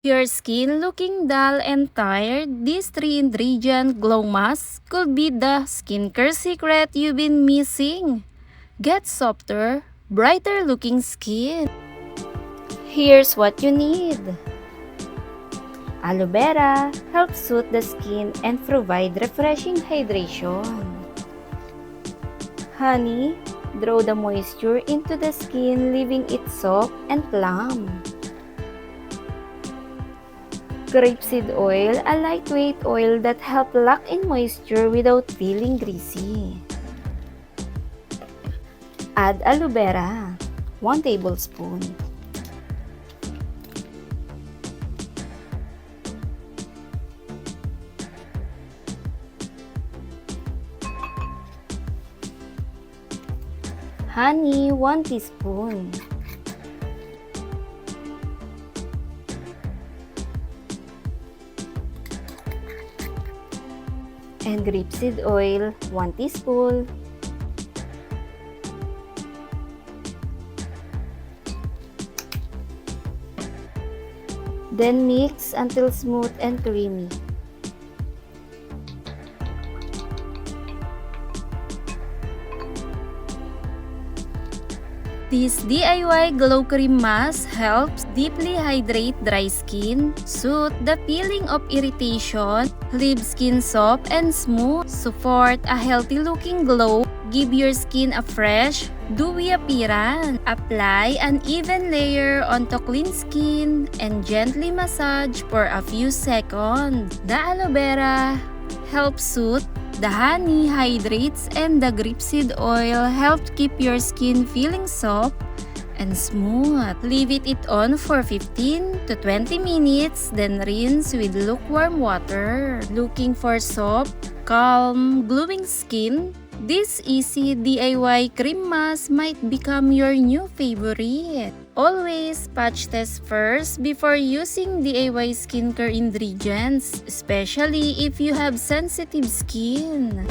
Your skin looking dull and tired, this 3-ingredient glow mask could be the skincare secret you've been missing. Get softer, brighter looking skin. Here's what you need. Aloe vera helps soothe the skin and provide refreshing hydration. Honey draw the moisture into the skin, leaving it soft and plump. Grapeseed oil, a lightweight oil that helps lock in moisture without feeling greasy. Add aloe vera, 1 tablespoon. Honey, 1 teaspoon. And grapeseed oil, 1 teaspoon. Then mix until smooth and creamy. This DIY Glow Cream Mask helps deeply hydrate dry skin, soothe the feeling of irritation, leave skin soft and smooth, support a healthy looking glow, give your skin a fresh, dewy appearance. Apply an even layer onto clean skin and gently massage for a few seconds. The aloe vera helps soothe, the honey hydrates, and the grapeseed oil helps keep your skin feeling soft and smooth. Leave it on for 15 to 20 minutes, then rinse with lukewarm water. Looking for soft, calm, glowing skin? This easy DIY cream mask might become your new favorite. Always patch test first before using DIY skincare ingredients, especially if you have sensitive skin.